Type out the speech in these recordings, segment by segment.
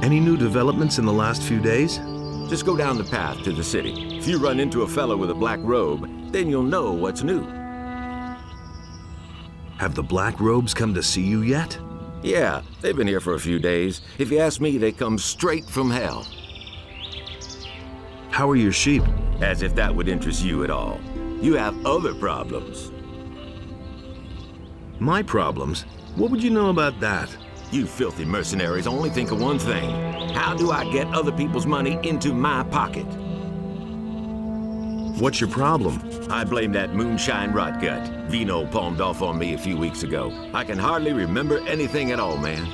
Any new developments in the last few days? Just go down the path to the city. If you run into a fellow with a black robe, then you'll know what's new. Have the black robes come to see you yet? Yeah, they've been here for a few days. If you ask me, they come straight from hell. How are your sheep? As if that would interest you at all. You have other problems. My problems? What would you know about that? You filthy mercenaries only think of one thing. How do I get other people's money into my pocket? What's your problem? I blame that moonshine rotgut. Vino palmed off on me a few weeks ago. I can hardly remember anything at all, man.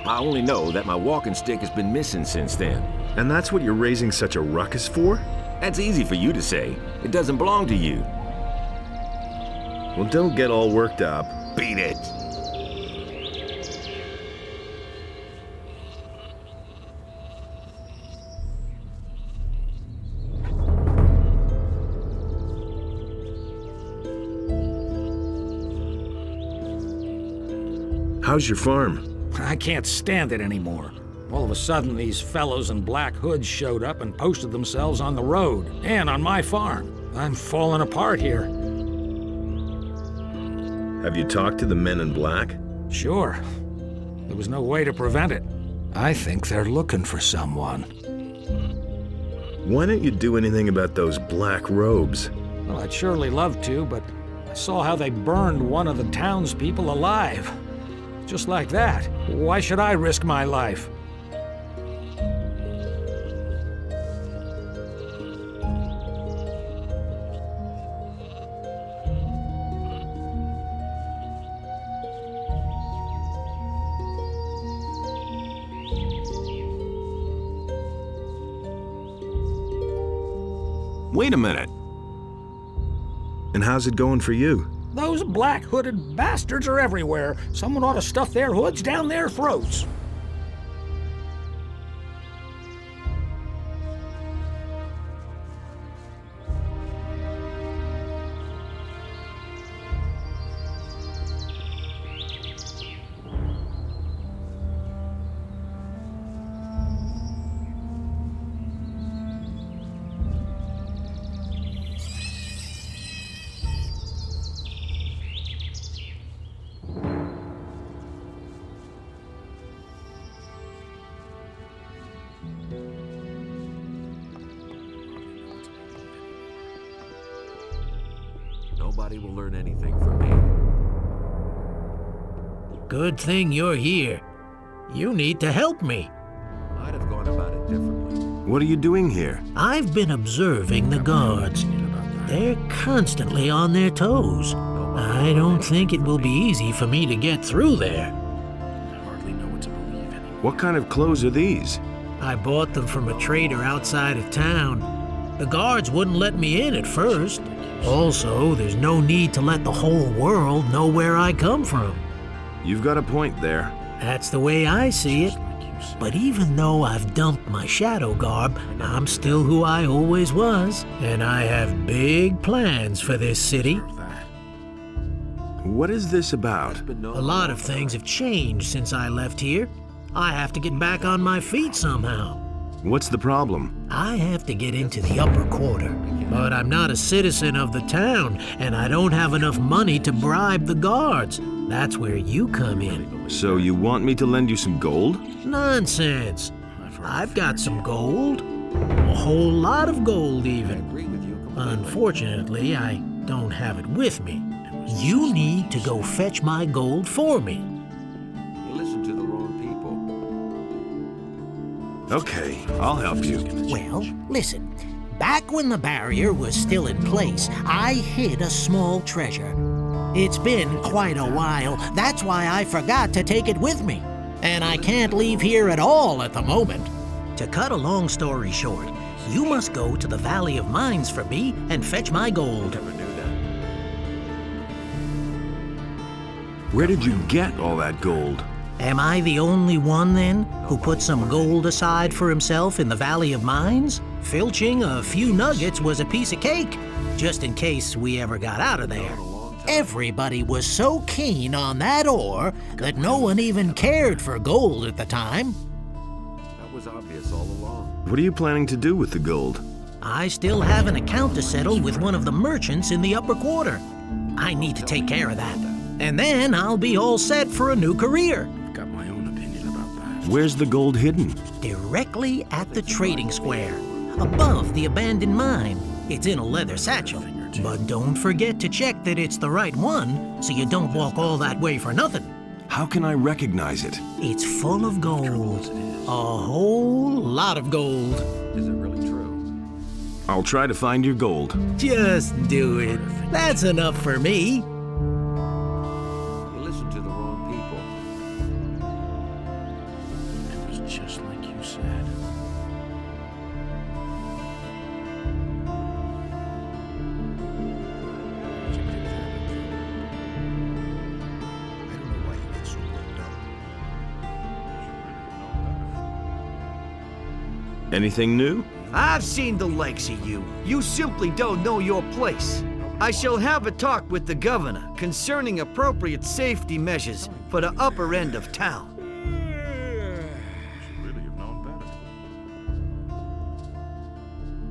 I only know that my walking stick has been missing since then. And that's what you're raising such a ruckus for? That's easy for you to say. It doesn't belong to you. Well, don't get all worked up. Beat it. How's your farm? I can't stand it anymore. All of a sudden, these fellows in black hoods showed up and posted themselves on the road and on my farm. I'm falling apart here. Have you talked to the men in black? Sure. There was no way to prevent it. I think they're looking for someone. Why don't you do anything about those black robes? Well, I'd surely love to, but I saw how they burned one of the townspeople alive. Just like that. Why should I risk my life? Wait a minute. And how's it going for you? Those black-hooded bastards are everywhere. Someone ought to stuff their hoods down their throats. Nobody will learn anything from me. Good thing you're here. You need to help me. I'd have gone about it differently. What are you doing here? I've been observing the guards. They're constantly on their toes. I don't think it will be easy for me to get through there. What kind of clothes are these? I bought them from a trader outside of town. The guards wouldn't let me in at first. Also, there's no need to let the whole world know where I come from. You've got a point there. That's the way I see it. But even though I've dumped my shadow garb, I'm still who I always was. And I have big plans for this city. What is this about? A lot of things have changed since I left here. I have to get back on my feet somehow. What's the problem? I have to get into the upper quarter. But I'm not a citizen of the town, and I don't have enough money to bribe the guards. That's where you come in. So you want me to lend you some gold? Nonsense. I've got some gold. A whole lot of gold, even. Unfortunately, I don't have it with me. You need to go fetch my gold for me. You listen to the wrong people. Okay, I'll help you. Well, listen. Back when the barrier was still in place, I hid a small treasure. It's been quite a while. That's why I forgot to take it with me. And I can't leave here at all at the moment. To cut a long story short, you must go to the Valley of Mines for me and fetch my gold. Where did you get all that gold? Am I the only one, then, who put some gold aside for himself in the Valley of Mines? Filching a few nuggets was a piece of cake, just in case we ever got out of there. Everybody was so keen on that ore that no one even cared for gold at the time. That was obvious all along. What are you planning to do with the gold? I still have an account to settle with one of the merchants in the upper quarter. I need to take care of that. And then I'll be all set for a new career. I've got my own opinion about that. Where's the gold hidden? Directly at the trading square, above the abandoned mine. It's in a leather satchel. But don't forget to check that it's the right one, so you don't walk all that way for nothing. How can I recognize it? It's full of gold. A whole lot of gold. Is it really true? I'll try to find your gold. Just do it. That's enough for me. You listen to the wrong people. It was just like you said. Anything new? I've seen the likes of you. You simply don't know your place. I shall have a talk with the governor concerning appropriate safety measures for the upper end of town.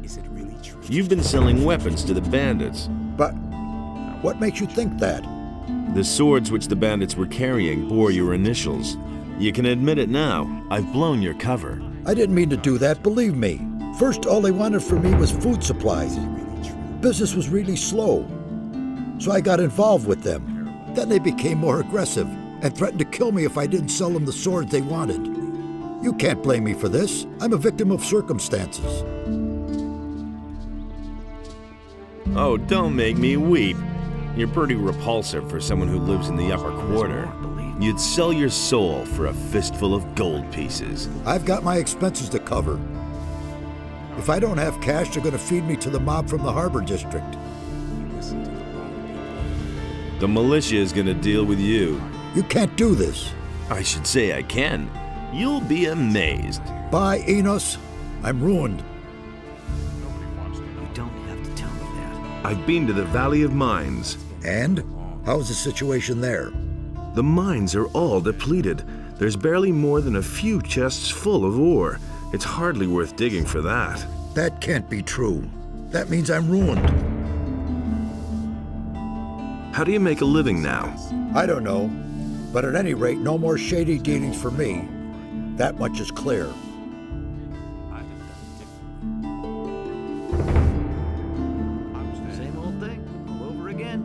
Is it really true? You've been selling weapons to the bandits. But what makes you think that? The swords which the bandits were carrying bore your initials. You can admit it now. I've blown your cover. I didn't mean to do that, believe me. First, all they wanted from me was food supplies. Business was really slow, so I got involved with them. Then they became more aggressive and threatened to kill me if I didn't sell them the swords they wanted. You can't blame me for this. I'm a victim of circumstances. Oh, don't make me weep. You're pretty repulsive for someone who lives in the upper quarter. You'd sell your soul for a fistful of gold pieces. I've got my expenses to cover. If I don't have cash, they're going to feed me to the mob from the harbor district. The militia is gonna deal with you. You can't do this. I should say I can. You'll be amazed. Bye, Enos. I'm ruined. You don't have to tell me that. I've been to the Valley of Mines. And? How's the situation there? The mines are all depleted. There's barely more than a few chests full of ore. It's hardly worth digging for that. That can't be true. That means I'm ruined. How do you make a living now? I don't know. But at any rate, no more shady dealings for me. That much is clear. Same old thing, all over again.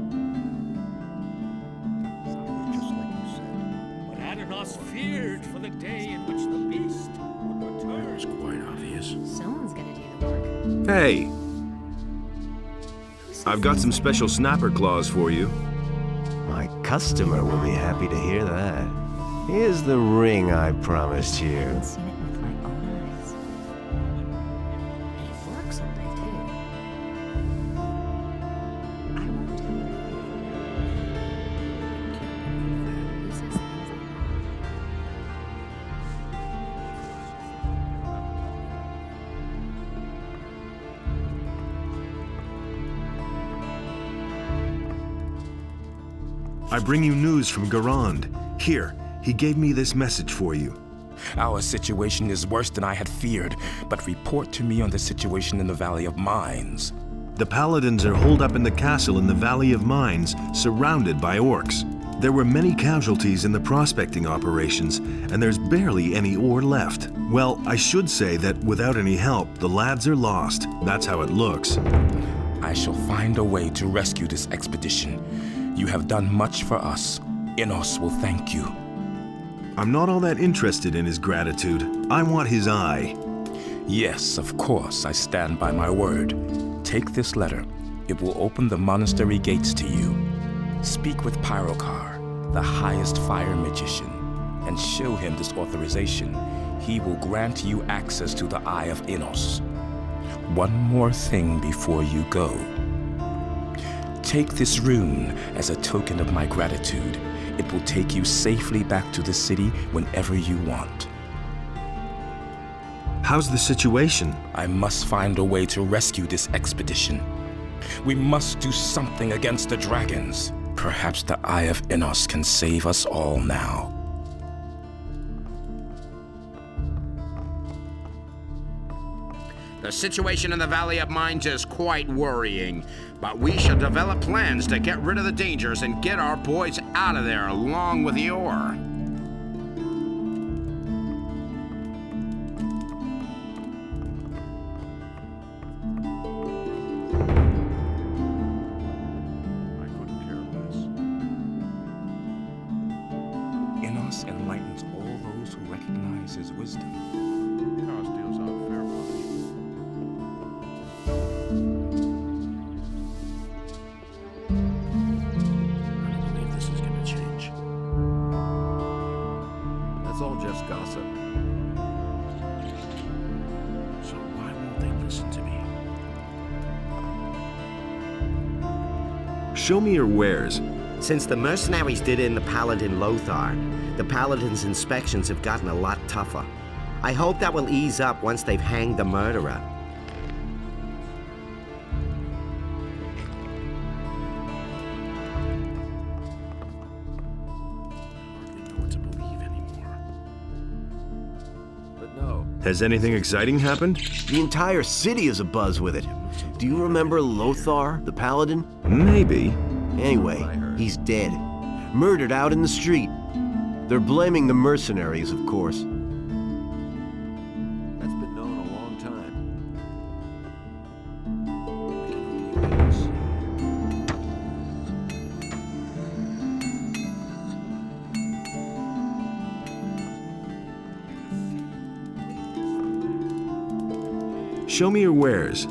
Just like you said. But Adonais feared for the day in which the beast would return. It was quite obvious. Someone's gonna do the work. Hey, I've got some special snapper claws for you. My customer will be happy to hear that. Here's the ring I promised you. I've seen it with my own eyes. It works all day too. I won't tell her. He says things like I bring you news from Garand. Here, he gave me this message for you. Our situation is worse than I had feared, but report to me on the situation in the Valley of Mines. The Paladins are holed up in the castle in the Valley of Mines, surrounded by orcs. There were many casualties in the prospecting operations, and there's barely any ore left. Well, I should say that without any help, the lads are lost. That's how it looks. I shall find a way to rescue this expedition. You have done much for us. Inos will thank you. I'm not all that interested in his gratitude. I want his eye. Yes, of course, I stand by my word. Take this letter. It will open the monastery gates to you. Speak with Pyrokar, the highest fire magician, and show him this authorization. He will grant you access to the Eye of Inos. One more thing before you go. Take this rune as a token of my gratitude. It will take you safely back to the city whenever you want. How's the situation? I must find a way to rescue this expedition. We must do something against the dragons. Perhaps the Eye of Inos can save us all now. The situation in the Valley of Mines is quite worrying, but we shall develop plans to get rid of the dangers and get our boys out of there along with the ore. Inos enlightens all those who recognize his wisdom. Inos deals out fair I don't believe this is gonna change. That's all just gossip. So why won't they listen to me? Show me your wares. Since the mercenaries did in the Paladin Lothar, the Paladins' inspections have gotten a lot tougher. I hope that will ease up once they've hanged the murderer. But no. Has anything exciting happened? The entire city is abuzz with it. Do you remember Lothar, the Paladin? Maybe. Anyway, he's dead. Murdered out in the street. They're blaming the mercenaries, of course. That's been known a long time. Show me your wares.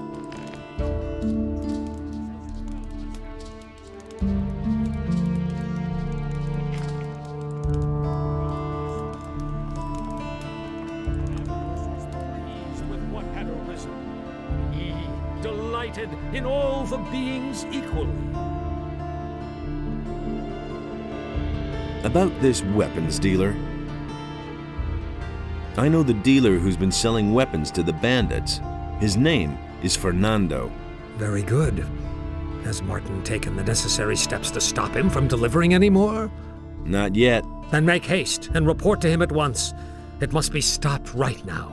In all the beings equally. About this weapons dealer. I know the dealer who's been selling weapons to the bandits. His name is Fernando. Very good. Has Martin taken the necessary steps to stop him from delivering any more? Not yet. Then make haste and report to him at once. It must be stopped right now.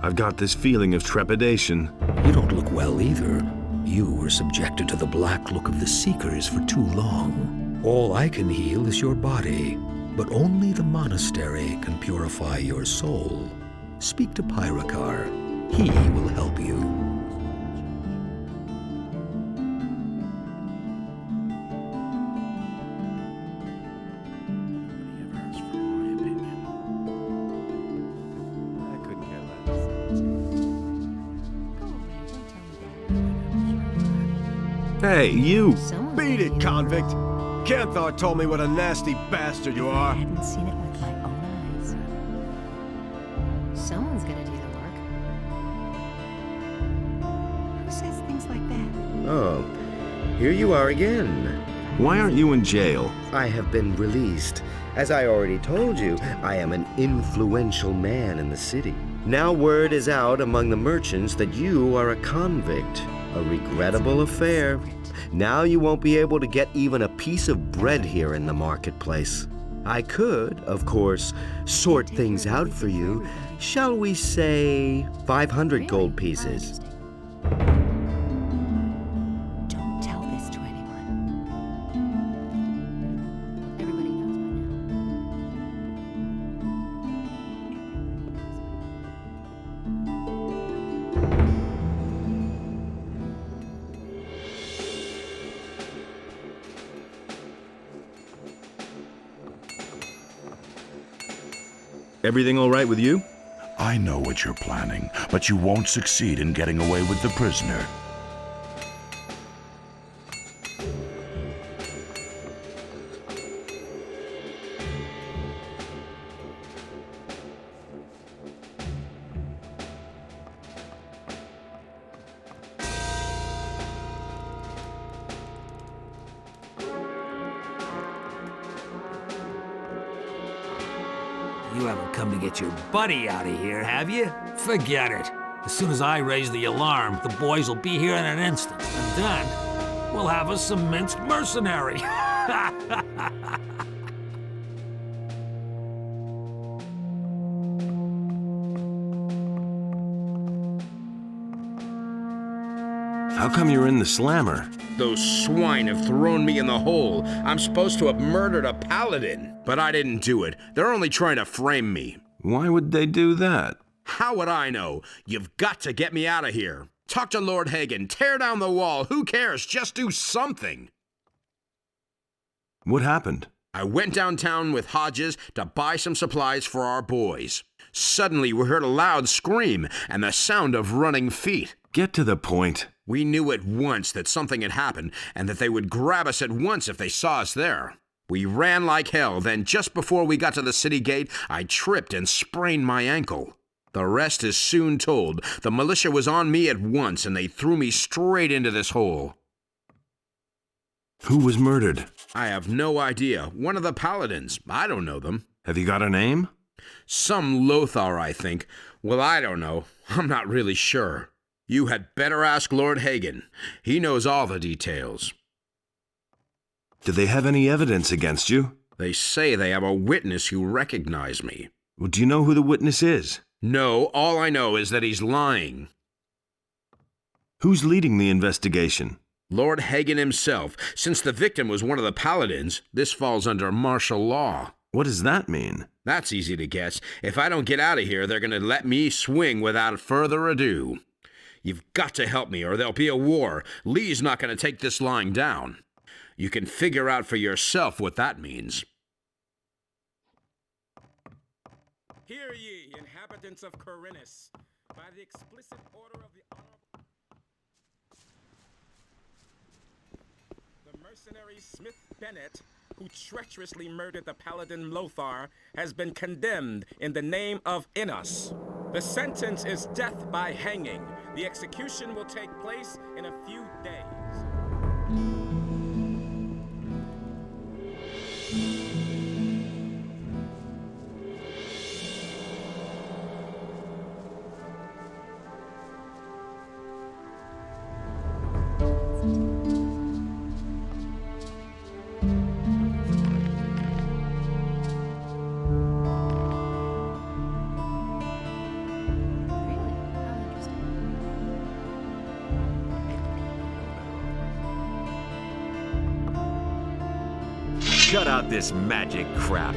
I've got this feeling of trepidation. You don't look well either. You were subjected to the black look of the Seekers for too long. All I can heal is your body, but only the monastery can purify your soul. Speak to Pyrokar. He will help you. Hey, you! Beat it, convict! Canthar told me what a nasty bastard you are. I hadn't seen it with my own eyes. Someone's gonna do the work. Who says things like that? Oh, here you are again. Why aren't you in jail? I have been released. As I already told you, I am an influential man in the city. Now word is out among the merchants that you are a convict. A regrettable affair. Now you won't be able to get even a piece of bread here in the marketplace. I could, of course, sort things out for you, Shall we say 500 gold pieces? Don't tell this to anyone. Everybody knows by Everything all right with you? I know what you're planning, but you won't succeed in getting away with the prisoner. You haven't come to get your buddy out of here, have you? Forget it. As soon as I raise the alarm, the boys will be here in an instant. And then, we'll have us some minced mercenary. How come you're in the slammer? Those swine have thrown me in the hole. I'm supposed to have murdered a paladin, but I didn't do it. They're only trying to frame me. Why would they do that? How would I know? You've got to get me out of here. Talk to Lord Hagen. Tear down the wall. Who cares? Just do something. What happened? I went downtown with Hodges to buy some supplies for our boys. Suddenly, we heard a loud scream and the sound of running feet. Get to the point. We knew at once that something had happened and that they would grab us at once if they saw us there. We ran like hell, then just before we got to the city gate, I tripped and sprained my ankle. The rest is soon told. The militia was on me at once and they threw me straight into this hole. Who was murdered? I have no idea. One of the Paladins. I don't know them. Have you got a name? Some Lothar, I think. Well, I don't know. I'm not really sure. You had better ask Lord Hagen. He knows all the details. Do they have any evidence against you? They say they have a witness who recognized me. Well, do you know who the witness is? No, all I know is that he's lying. Who's leading the investigation? Lord Hagen himself. Since the victim was one of the Paladins, this falls under martial law. What does that mean? That's easy to guess. If I don't get out of here, they're going to let me swing without further ado. You've got to help me or there'll be a war. Lee's not going to take this lying down. You can figure out for yourself what that means. Hear ye, inhabitants of Khorinis, by the explicit order of the honorable... The mercenary Smith Bennett, who treacherously murdered the paladin Lothar, has been condemned in the name of Innos. The sentence is death by hanging. The execution will take place in a few days. Shut out this magic crap.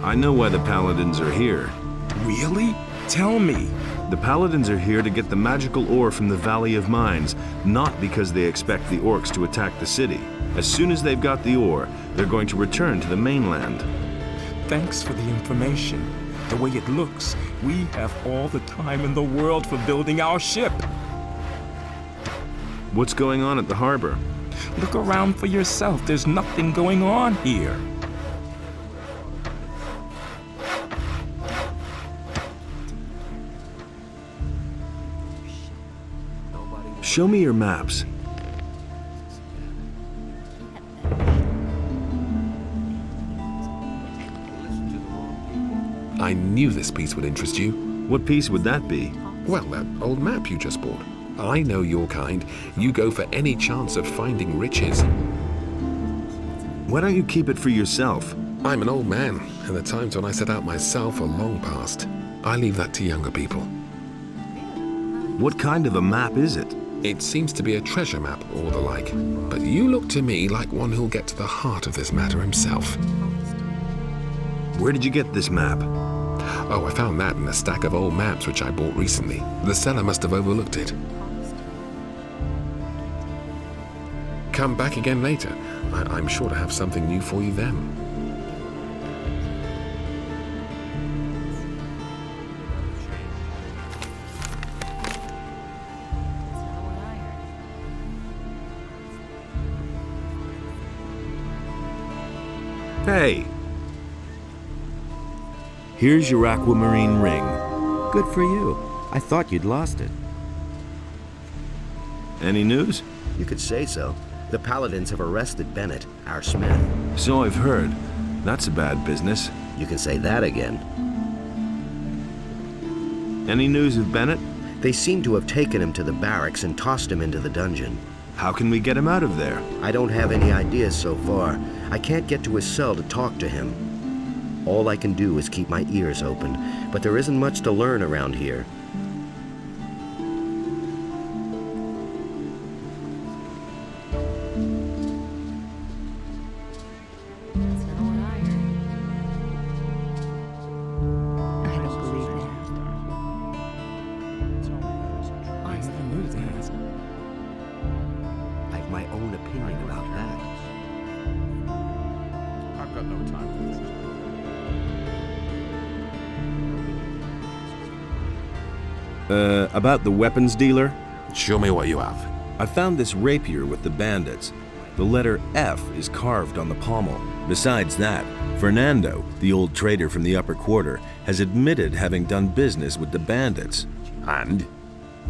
I know why the Paladins are here. Really? Tell me. The Paladins are here to get the magical ore from the Valley of Mines, not because they expect the orcs to attack the city. As soon as they've got the ore, they're going to return to the mainland. Thanks for the information. The way it looks, we have all the time in the world for building our ship. What's going on at the harbor? Look around for yourself. There's nothing going on here. Show me your maps. I knew this piece would interest you. What piece would that be? Well, that old map you just bought. I know your kind. You go for any chance of finding riches. Why don't you keep it for yourself? I'm an old man, and the times when I set out myself are long past. I leave that to younger people. What kind of a map is it? It seems to be a treasure map or the like, but you look to me like one who'll get to the heart of this matter himself. Where did you get this map? Oh, I found that in a stack of old maps which I bought recently. The seller must have overlooked it. Come back again later. I'm sure to have something new for you then. Hey! Here's your aquamarine ring. Good for you. I thought you'd lost it. Any news? You could say so. The Paladins have arrested Bennett, our smith. So I've heard. That's a bad business. You can say that again. Any news of Bennett? They seem to have taken him to the barracks and tossed him into the dungeon. How can we get him out of there? I don't have any ideas so far. I can't get to his cell to talk to him. All I can do is keep my ears open, but there isn't much to learn around here. About the weapons dealer? Show me what you have. I found this rapier with the bandits. The letter F is carved on the pommel. Besides that, Fernando, the old trader from the upper quarter, has admitted having done business with the bandits. And?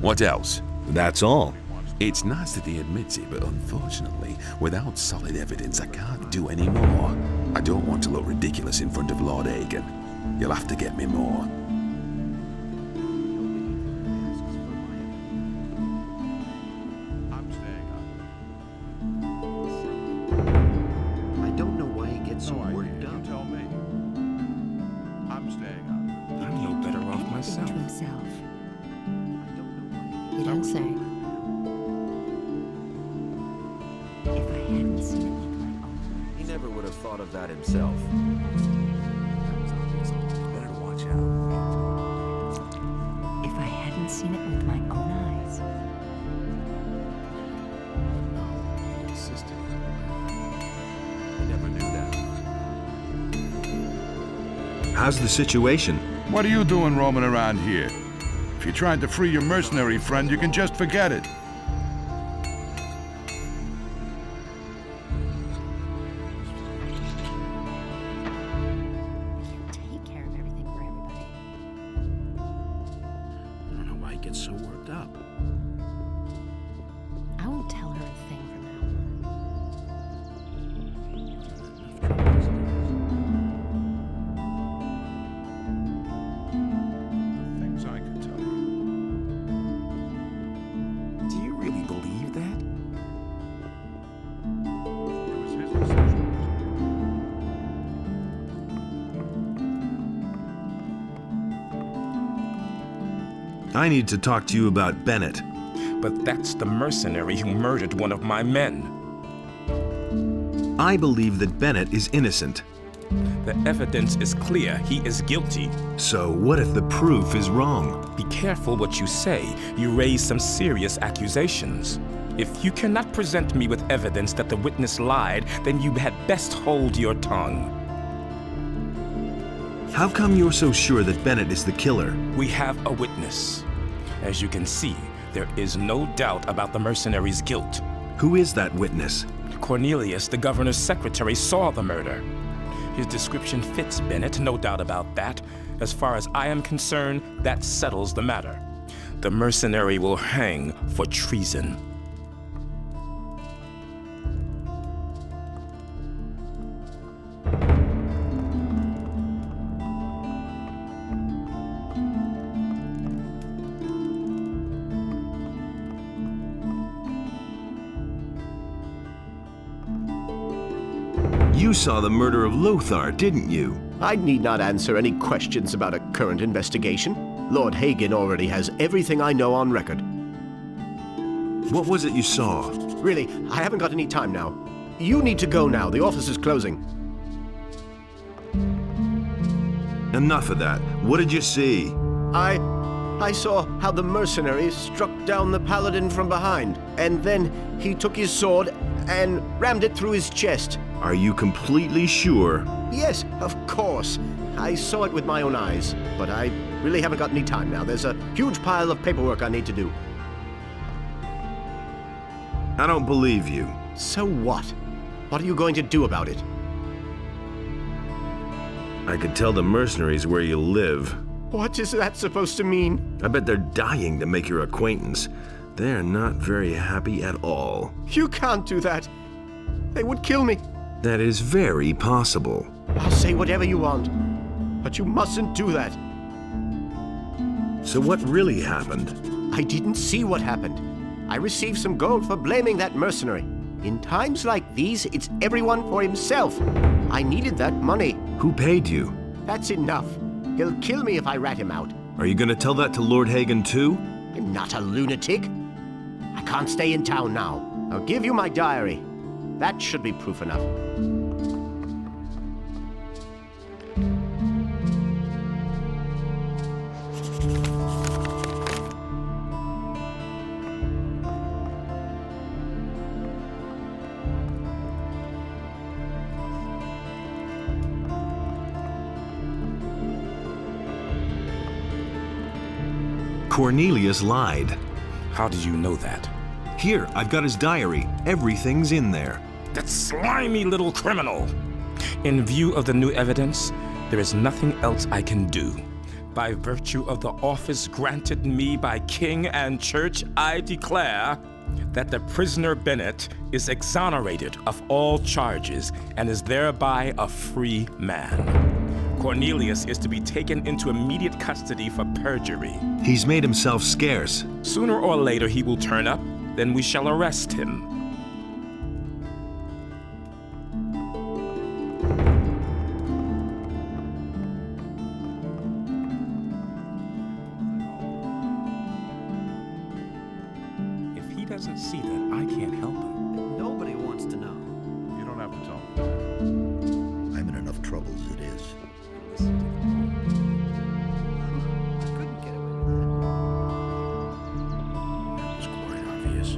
What else? That's all. It's nice that he admits it, but unfortunately, without solid evidence, I can't do any more. I don't want to look ridiculous in front of Lord Hagen. You'll have to get me more. How's the situation? What are you doing roaming around here? If you're trying to free your mercenary friend, you can just forget it. Take care of everything for everybody. I don't know why he gets so worked up. I won't tell her a thing from now Things I could tell you. Do you really believe that? It was his decision. I need to talk to you about Bennett. But that's the mercenary who murdered one of my men. I believe that Bennett is innocent. The evidence is clear. He is guilty. So what if the proof is wrong. Be careful what you say. You raise some serious accusations. If you cannot present me with evidence that the witness lied, then you had best hold your tongue. How come you're so sure that Bennett is the killer? We have a witness. As you can see, there is no doubt about the mercenary's guilt. Who is that witness? Cornelius, the governor's secretary, saw the murder. His description fits Bennett, no doubt about that. As far as I am concerned, that settles the matter. The mercenary will hang for treason. You saw the murder of Lothar, didn't you? I need not answer any questions about a current investigation. Lord Hagen already has everything I know on record. What was it you saw? Really, I haven't got any time now. You need to go now. The office is closing. Enough of that. What did you see? I saw how the mercenary struck down the paladin from behind, and then he took his sword and rammed it through his chest. Are you completely sure? Yes, of course. I saw it with my own eyes, but I really haven't got any time now. There's a huge pile of paperwork I need to do. I don't believe you. So what? What are you going to do about it? I could tell the mercenaries where you live. What is that supposed to mean? I bet they're dying to make your acquaintance. They're not very happy at all. You can't do that. They would kill me. That is very possible. I'll say whatever you want, but you mustn't do that. So what really happened? I didn't see what happened. I received some gold for blaming that mercenary. In times like these, it's everyone for himself. I needed that money. Who paid you? That's enough. He'll kill me if I rat him out. Are you going to tell that to Lord Hagen too? I'm not a lunatic. I can't stay in town now. I'll give you my diary. That should be proof enough. Cornelius lied. How did you know that? Here, I've got his diary. Everything's in there. That slimy little criminal! In view of the new evidence, there is nothing else I can do. By virtue of the office granted me by king and church, I declare that the prisoner Bennett is exonerated of all charges and is thereby a free man. Cornelius is to be taken into immediate custody for perjury. He's made himself scarce. Sooner or later he will turn up, then we shall arrest him. If he doesn't see that, I can't help him. Nobody wants to know. You don't have to tell me. I'm in enough trouble as it is. I couldn't get away with that. That was quite obvious.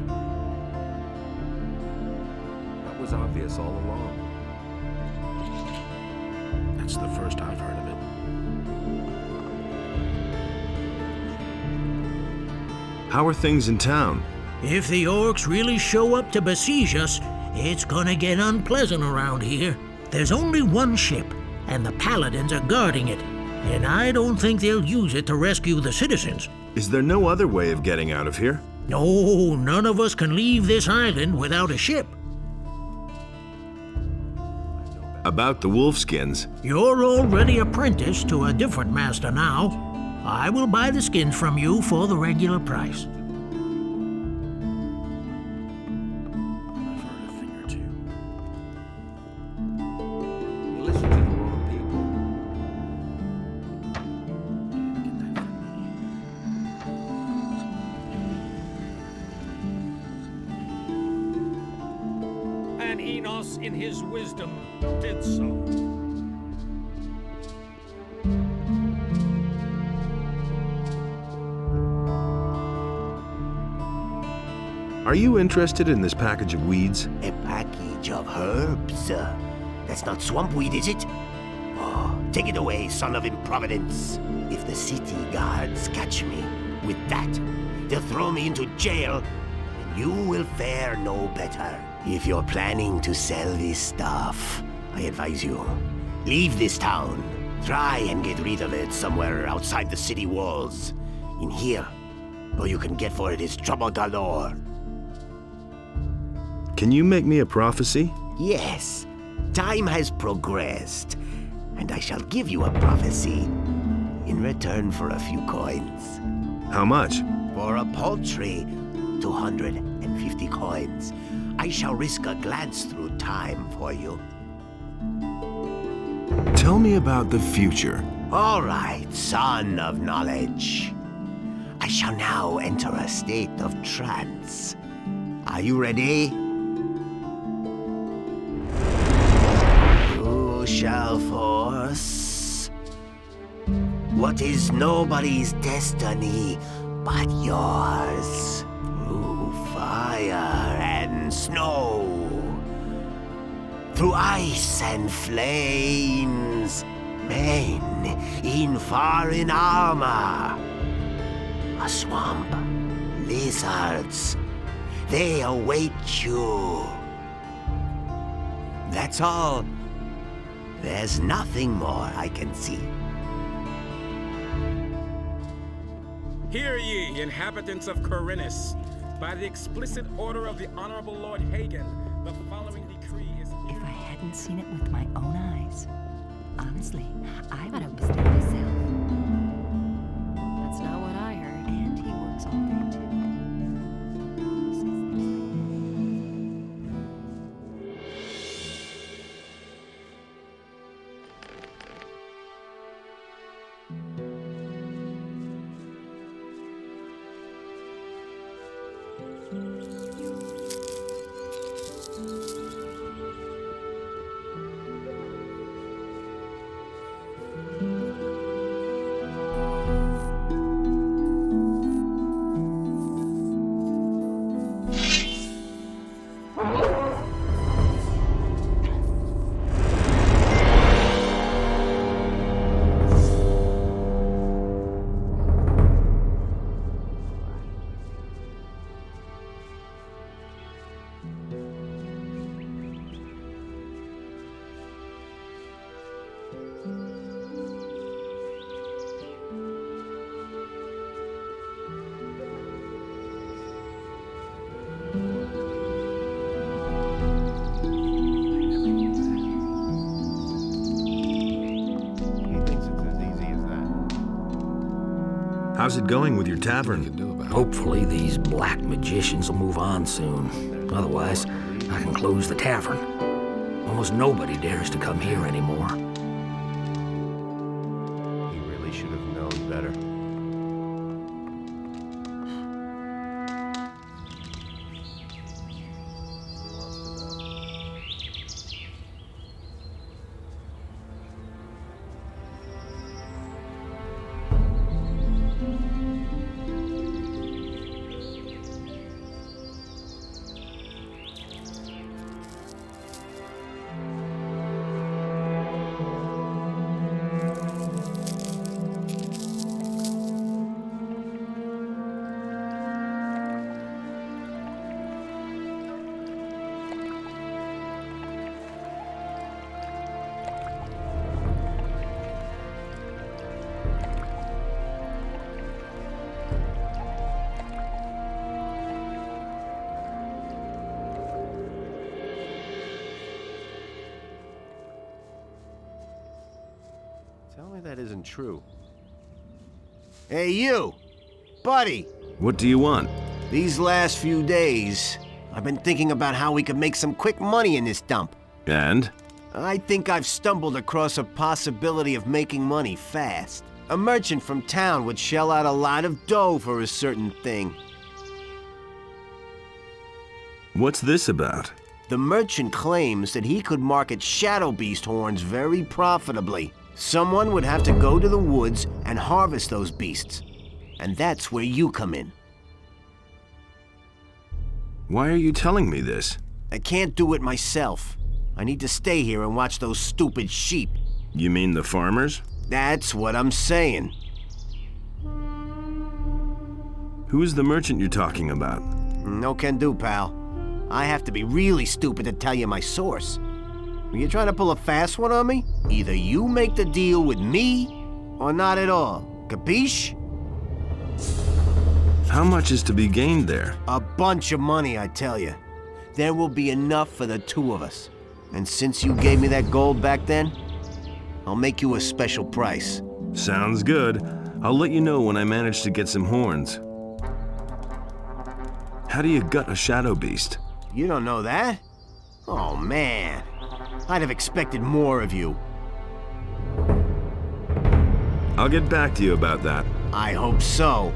That was obvious all along. That's the first I've heard of it. How are things in town? If the orcs really show up to besiege us, it's gonna get unpleasant around here. There's only one ship, and the Paladins are guarding it, and I don't think they'll use it to rescue the citizens. Is there no other way of getting out of here? No, none of us can leave this island without a ship. About the wolfskins. You're already apprenticed to a different master now. I will buy the skins from you for the regular price. I've heard a thing or two. You listen to the wrong people. And Enos, in his wisdom, did so. Are you interested in this package of weeds? A package of herbs? That's not swamp weed, is it? Oh, take it away, son of improvidence. If the city guards catch me with that, they'll throw me into jail, and you will fare no better. If you're planning to sell this stuff, I advise you, leave this town. Try and get rid of it somewhere outside the city walls. In here, all you can get for it is trouble galore. Can you make me a prophecy? Yes, time has progressed, and I shall give you a prophecy in return for a few coins. How much? For a paltry 250 coins. I shall risk a glance through time for you. Tell me about the future. All right, son of knowledge. I shall now enter a state of trance. Are you ready? You shall force what is nobody's destiny but yours, through fire and snow, through ice and flames, men in foreign armor, a swamp, lizards, they await you. That's all. There's nothing more I can see. Hear ye, inhabitants of Khorinis. By the explicit order of the Honorable Lord Hagen, the following decree is... If I hadn't seen it with my own eyes, honestly, I would have believed myself. That's not what I heard. And he works all day, too. How's it going with your tavern? Hopefully these black magicians will move on soon. Otherwise, I can close the tavern. Almost nobody dares to come here anymore. He really should have known better. Tell me that isn't true. Hey, you! Buddy! What do you want? These last few days, I've been thinking about how we could make some quick money in this dump. And? I think I've stumbled across a possibility of making money fast. A merchant from town would shell out a lot of dough for a certain thing. What's this about? The merchant claims that he could market shadow beast horns very profitably. Someone would have to go to the woods and harvest those beasts. And that's where you come in. Why are you telling me this? I can't do it myself. I need to stay here and watch those stupid sheep. You mean the farmers? That's what I'm saying. Who's the merchant you're talking about? No can do, pal. I have to be really stupid to tell you my source. Are you trying to pull a fast one on me? Either you make the deal with me, or not at all. Capiche? How much is to be gained there? A bunch of money, I tell you. There will be enough for the two of us. And since you gave me that gold back then, I'll make you a special price. Sounds good. I'll let you know when I manage to get some horns. How do you gut a shadow beast? You don't know that? Oh, man. I'd have expected more of you. I'll get back to you about that. I hope so.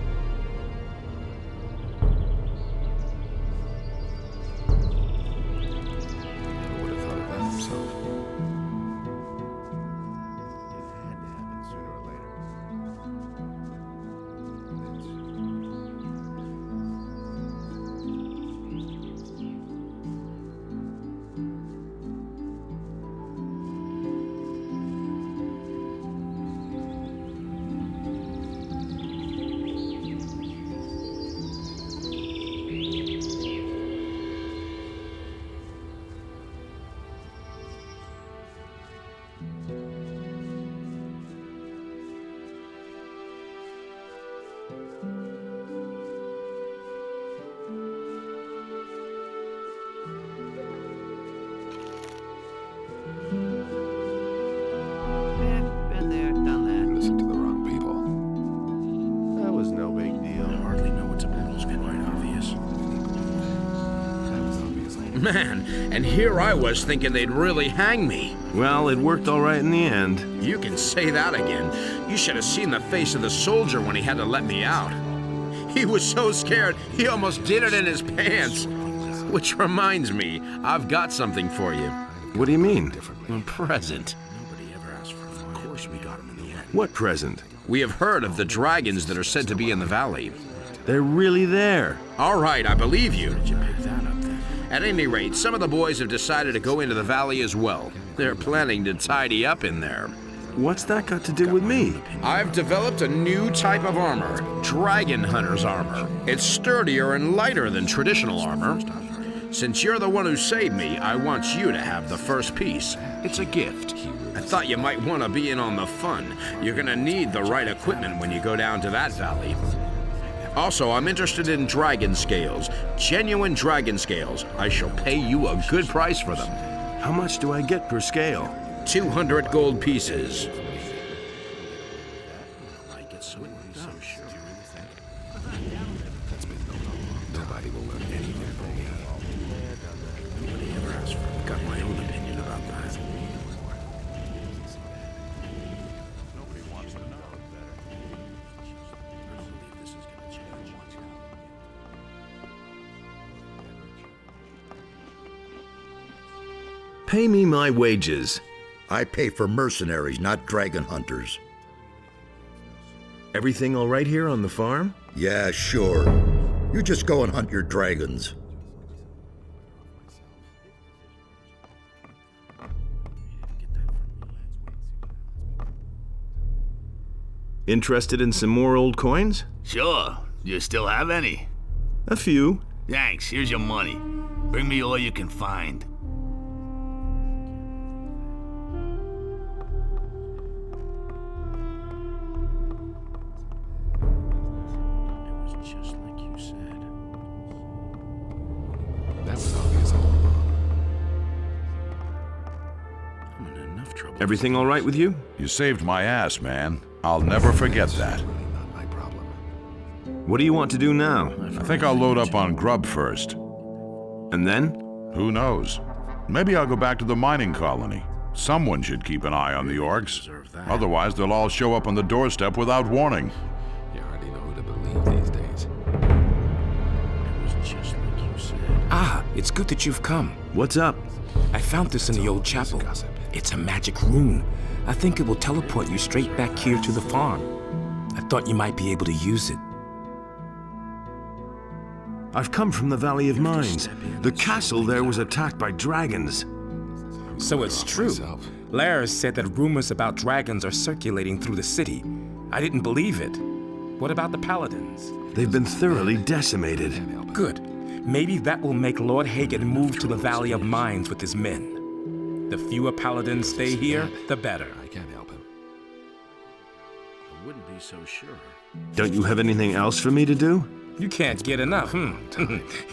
Man, and here I was thinking they'd really hang me. Well, it worked all right in the end. You can say that again. You should have seen the face of the soldier when he had to let me out. He was so scared, he almost did it in his pants. Which reminds me, I've got something for you. What do you mean? A present. Nobody ever asked for it. Of course we got him in the end. What present? We have heard of the dragons that are said to be in the valley. They're really there. All right, I believe you. Did you pick that up then? At any rate, some of the boys have decided to go into the valley as well. They're planning to tidy up in there. What's that got to do with me? I've developed a new type of armor, Dragon Hunter's armor. It's sturdier and lighter than traditional armor. Since you're the one who saved me, I want you to have the first piece. It's a gift. I thought you might want to be in on the fun. You're gonna need the right equipment when you go down to that valley. Also, I'm interested in dragon scales. Genuine dragon scales. I shall pay you a good price for them. How much do I get per scale? 200 gold pieces. Nobody will learn anything from me. Nobody ever asked for it. Got my own opinion about that. Nobody wants to know it better. I believe this is going to change. Pay me my wages. I pay for mercenaries, not dragon hunters. Everything all right here on the farm? Yeah, sure. You just go and hunt your dragons. Interested in some more old coins? Sure. Do you still have any? A few. Thanks. Here's your money. Bring me all you can find. Everything all right with you? You saved my ass, man. I'll never forget that. What do you want to do now? I think I'll load up on grub first. And then? Who knows? Maybe I'll go back to the mining colony. Someone should keep an eye on the orcs. Otherwise, they'll all show up on the doorstep without warning. You hardly know who to believe these days. It was just like you said. Ah, it's good that you've come. What's up? I found this in the old chapel. It's a magic rune. I think it will teleport you straight back here to the farm. I thought you might be able to use it. I've come from the Valley of Mines. The castle there was attacked by dragons. So it's true. Lars said that rumors about dragons are circulating through the city. I didn't believe it. What about the Paladins? They've been thoroughly decimated. Good. Maybe that will make Lord Hagen move to the Valley of Mines with his men. The fewer Paladins stay here, the better. I can't help him. I wouldn't be so sure. Don't you have anything else for me to do? You can't get enough,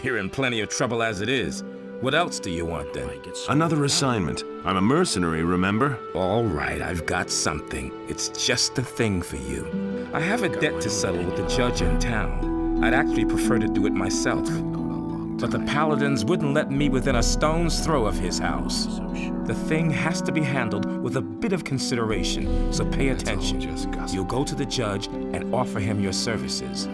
You're in plenty of trouble as it is. What else do you want, then? Another assignment. I'm a mercenary, remember? All right, I've got something. It's just the thing for you. I have a debt to settle with the judge in town. I'd actually prefer to do it myself. But the Paladins wouldn't let me within a stone's throw of his house. The thing has to be handled with a bit of consideration, so pay attention. You'll go to the judge and offer him your services.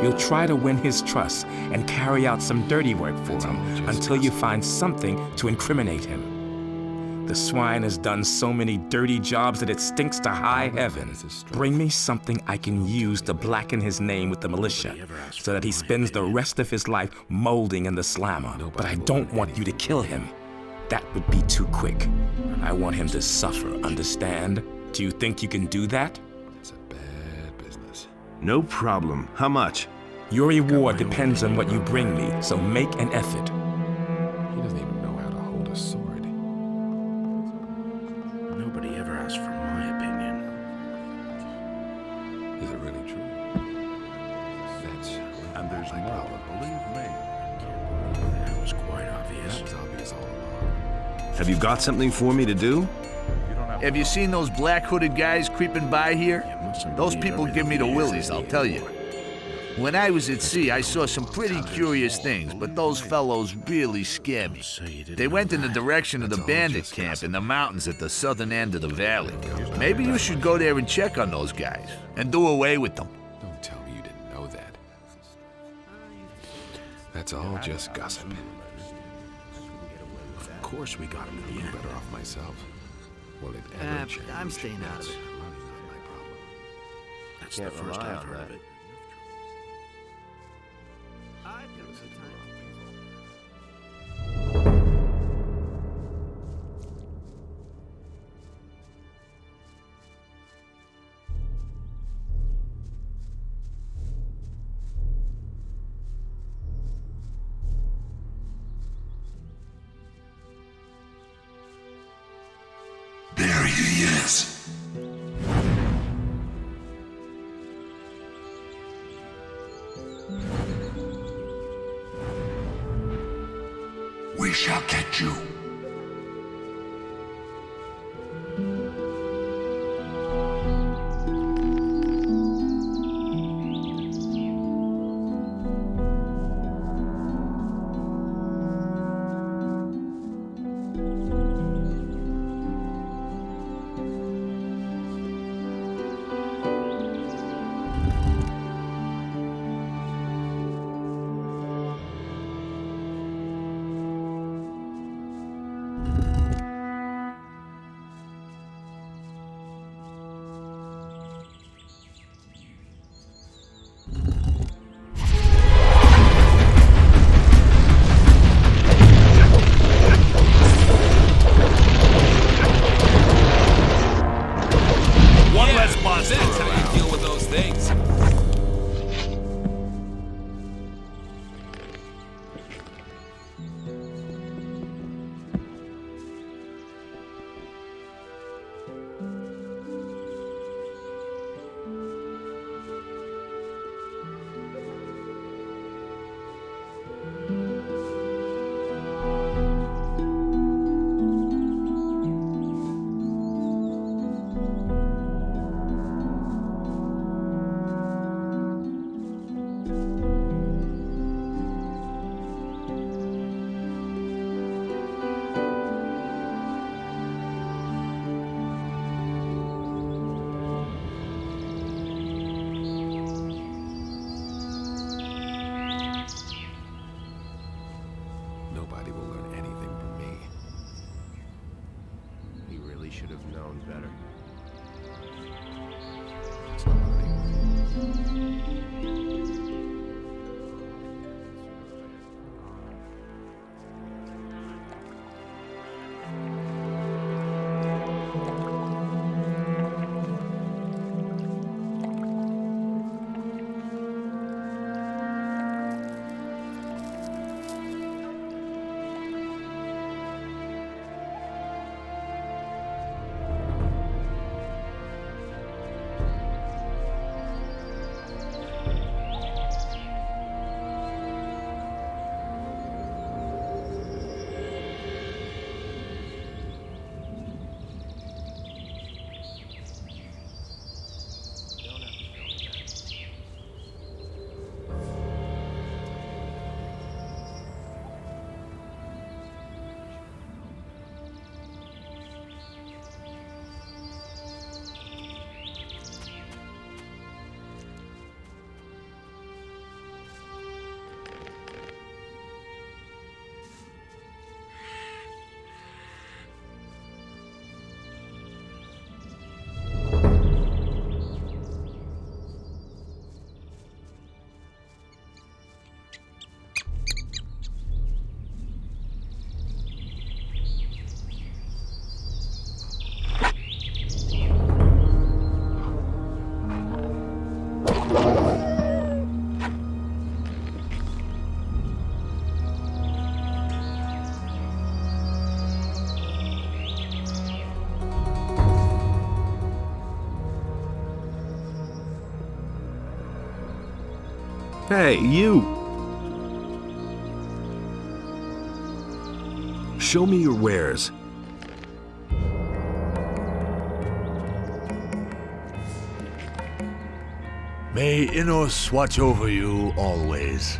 You'll try to win his trust and carry out some dirty work for him until you find something to incriminate him. The swine has done so many dirty jobs that it stinks to high heaven. Bring me something I can use to blacken his name with the militia, so that he spends the rest of his life molding in the slammer. But I don't want you to kill him. That would be too quick. I want him to suffer, understand? Do you think you can do that? It's a bad business. No problem. How much? Your reward depends on what you bring me, so make an effort. He doesn't even know how to hold a sword. Nobody ever asked for my opinion. Is it really true? And there's more, believe me. That was quite obvious. That was obvious all along. Have you got something for me to do? Have you seen those black hooded guys creeping by here? Those people give me the willies, I'll tell you. When I was at sea, I saw some pretty curious things, but those fellows really scare me. They went in the direction of the bandit camp in the mountains at the southern end of the valley. Maybe you should go there and check on those guys, and do away with them. Don't tell me you didn't know that. That's all just gossip. Of course we got him in the end. Better off myself. Will it ever change? I'm staying out of it. My problem. That's the first I've heard of it. There he is. We shall get you. Nobody will learn anything from me. He really should have known better. Hey, you! Show me your wares. May Innos watch over you always.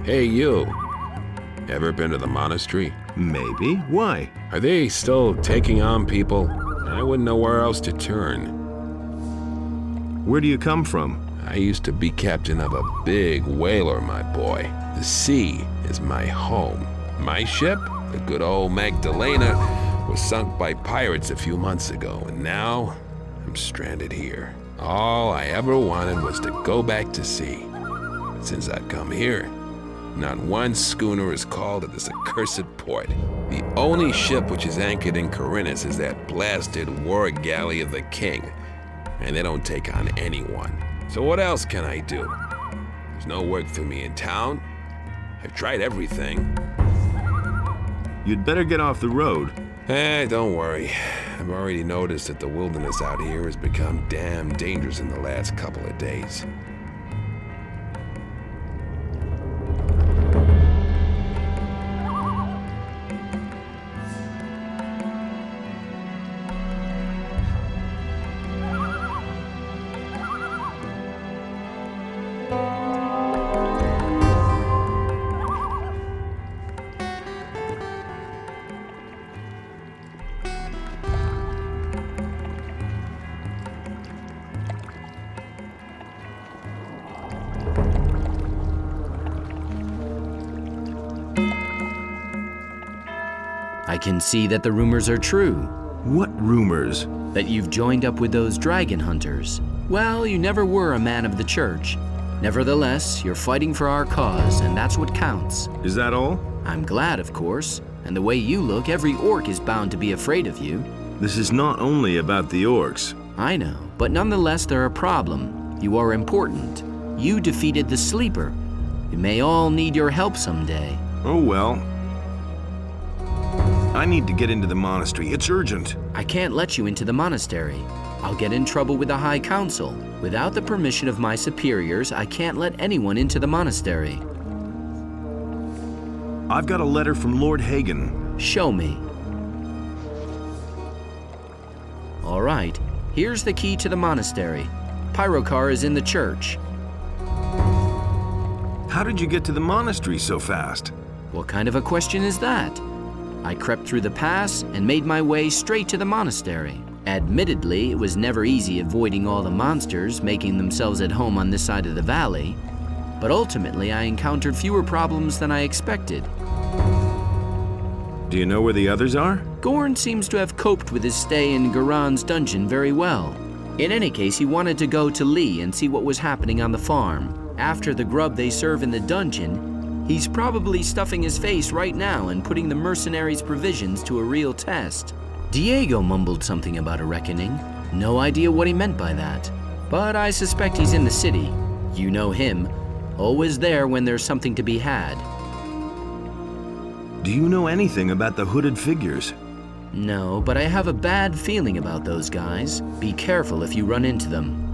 Hey you. Ever been to the monastery? Maybe. Why? Are they still taking on people? I wouldn't know where else to turn. Where do you come from? I used to be captain of a big whaler, my boy. The sea is my home. My ship, the good old Magdalena, was sunk by pirates a few months ago, and now I'm stranded here. All I ever wanted was to go back to sea. But since I've come here, not one schooner is called at this accursed port. The only ship which is anchored in Khorinis is that blasted war galley of the king, and they don't take on anyone. So what else can I do? There's no work for me in town. I've tried everything. You'd better get off the road. Don't worry. I've already noticed that the wilderness out here has become damn dangerous in the last couple of days. I can see that the rumors are true. What rumors? That you've joined up with those dragon hunters. Well, you never were a man of the church. Nevertheless, you're fighting for our cause, and that's what counts. Is that all? I'm glad, of course. And the way you look, every orc is bound to be afraid of you. This is not only about the orcs. I know, but nonetheless, they're a problem. You are important. You defeated the Sleeper. We may all need your help someday. Oh well. I need to get into the monastery. It's urgent. I can't let you into the monastery. I'll get in trouble with the High Council. Without the permission of my superiors, I can't let anyone into the monastery. I've got a letter from Lord Hagen. Show me. All right, here's the key to the monastery. Pyrocar is in the church. How did you get to the monastery so fast? What kind of a question is that? I crept through the pass and made my way straight to the monastery. Admittedly, it was never easy avoiding all the monsters making themselves at home on this side of the valley, but ultimately I encountered fewer problems than I expected. Do you know where the others are? Gorn seems to have coped with his stay in Garan's dungeon very well. In any case, he wanted to go to Lee and see what was happening on the farm. After the grub they serve in the dungeon, he's probably stuffing his face right now and putting the mercenaries' provisions to a real test. Diego mumbled something about a reckoning. No idea what he meant by that. But I suspect he's in the city. You know him. Always there when there's something to be had. Do you know anything about the hooded figures? No, but I have a bad feeling about those guys. Be careful if you run into them.